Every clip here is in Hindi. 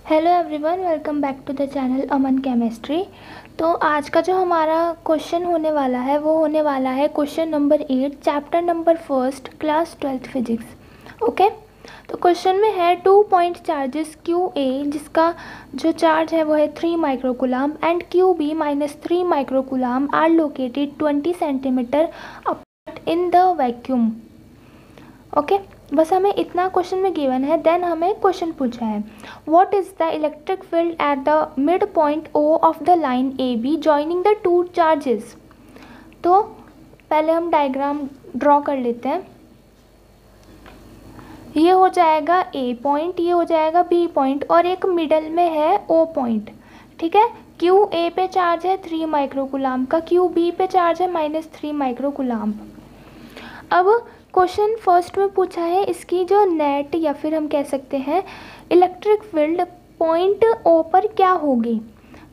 Hello everyone, welcome back to the channel Aman chemistry. तो आज का जो हमारा क्वेश्चन होने वाला है वो होने वाला है question number 8, chapter number 1, class 12th physics. Okay, तो क्वेश्चन में है 2 पॉइंट चार्जेस क्यू ए, जिसका जो चार्ज है वो है 3 microcoulomb, and Q B -3 microcoulomb are located 20 centimetre apart in the vacuum. Okay, बस हमें इतना क्वेश्चन में गिवन है। देन हमें क्वेश्चन पूछा है what is the electric field at the mid point O of the line A B joining the two charges. तो पहले हम डायग्राम ड्रॉ कर लेते हैं। ये हो जाएगा ए पॉइंट, ये हो जाएगा बी पॉइंट, और एक मिडल में है ओ पॉइंट। ठीक है, क्यू ए पे चार्ज है 3 माइक्रोकुलाम का, क्यू बी पे चार्ज है -3 माइक्रोकुलाम। अब क्वेश्चन फर्स्ट में पूछा है इसकी जो नेट या फिर हम कह सकते हैं इलेक्ट्रिक फील्ड पॉइंट ओ पर क्या होगी।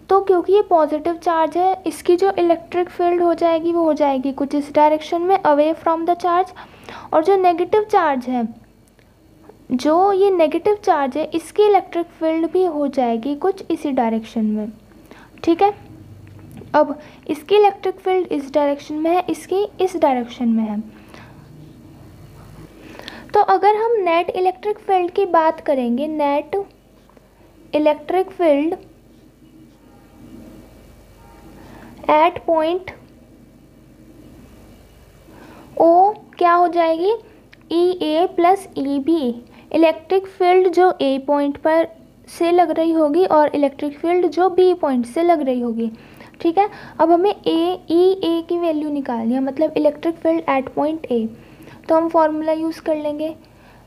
तो क्योंकि ये पॉजिटिव चार्ज है, इसकी जो इलेक्ट्रिक फील्ड हो जाएगी वो हो जाएगी कुछ इस डायरेक्शन में, अवे फ्रॉम द चार्ज। और जो नेगेटिव चार्ज है, जो ये नेगेटिव चार्ज है, इसकी इलेक्ट्रिक फील्ड भी हो जाएगी कुछ इसी डायरेक्शन में। ठीक है, अब इसकी इलेक्ट्रिक फील्ड इस डायरेक्शन में है, इसकी इस डायरेक्शन में है। तो अगर हम नेट इलेक्ट्रिक फील्ड की बात करेंगे, net electric field at point O क्या हो जाएगी, E A plus E B. Electric field जो ए पॉइंट पर से लग रही होगी और इलेक्ट्रिक फील्ड जो बी पॉइंट से लग रही होगी। ठीक है, अब हमें ए की वैल्यू निकालनी है, मतलब electric field at point A. तो हम फॉर्मूला यूज़ कर लेंगे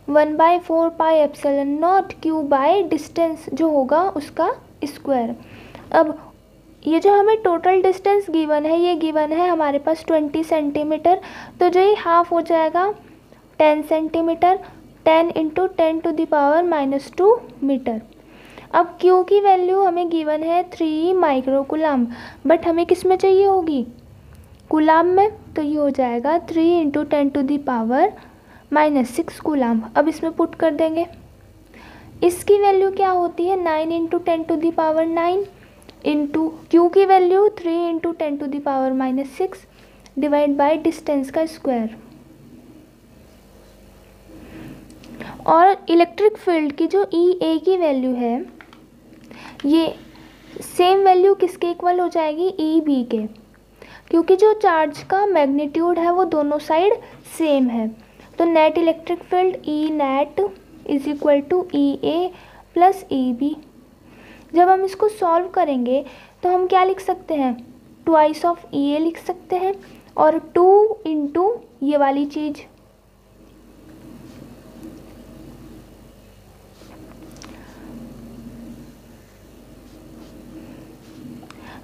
1/4 pi epsilon not Q by distance जो होगा उसका स्क्वायर। अब ये जो हमें टोटल डिस्टेंस गिवन है, ये गिवन है हमारे पास 20 सेंटीमीटर, तो जो ये हाफ हो जाएगा 10 सेंटीमीटर, 10 × 10⁻⁻2 मीटर। अब क्यू की वैल्यू हमें गिवन है 3 माइक्रोकुलाम, बट हमें किस में चाहिए होगी, कुलाम में। तो ये हो जाएगा 3 × 10⁻⁻6 कुलाम। अब इसमें पुट कर देंगे, इसकी वैल्यू क्या होती है 9 × 10⁻9 इंटू क्यू की वैल्यू 3 × 10⁻6 डिवाइड बाय डिस्टेंस का स्क्वायर। और इलेक्ट्रिक फील्ड की जो ई ए की वैल्यू है, ये सेम वैल्यू किसके इक्वल हो जाएगी, ई बी के, क्योंकि जो चार्ज का मैग्नीट्यूड है वो दोनों साइड सेम है। तो net electric field E net is equal to E A plus E B. जब हम इसको सॉल्व करेंगे तो हम क्या लिख सकते हैं, ट्वाइस ऑफ ई ए लिख सकते हैं, और 2 × ये वाली चीज़।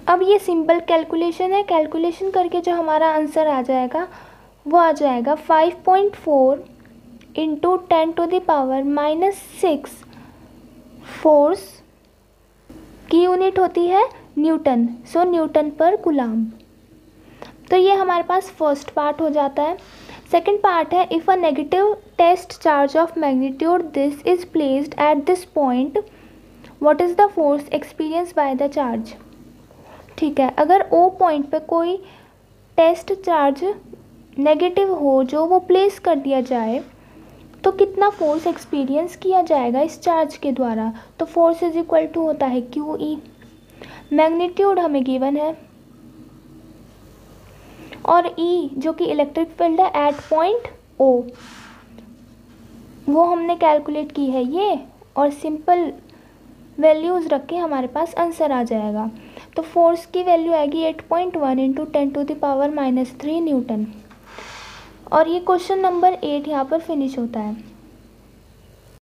अब ये सिंपल कैलकुलेशन है, कैलकुलेशन करके जो हमारा आंसर आ जाएगा वो आ जाएगा 5.4 × 10⁻⁻6 फोर्स की यूनिट होती है newton, so newton per coulomb. तो ये हमारे पास फर्स्ट पार्ट हो जाता है। सेकंड पार्ट है if a negative test charge of magnitude this is placed at this point what is the force experience by the charge. ठीक है, अगर ओ पॉइंट पे कोई टेस्ट चार्ज नेगेटिव हो जो वो प्लेस कर दिया जाए तो कितना फोर्स एक्सपीरियंस किया जाएगा इस चार्ज के द्वारा। तो फोर्स इज इक्वल टू होता है क्यू ई, मैग्नीट्यूड हमें गिवन है, और ई जो कि इलेक्ट्रिक फील्ड है एट पॉइंट ओ वो हमने कैलकुलेट की है ये, और सिंपल वैल्यूज़ रख के हमारे पास आंसर आ जाएगा। तो फोर्स की वैल्यू आएगी 8.1 × 10⁻³ न्यूटन। और ये क्वेश्चन नंबर 8 यहाँ पर फिनिश होता है।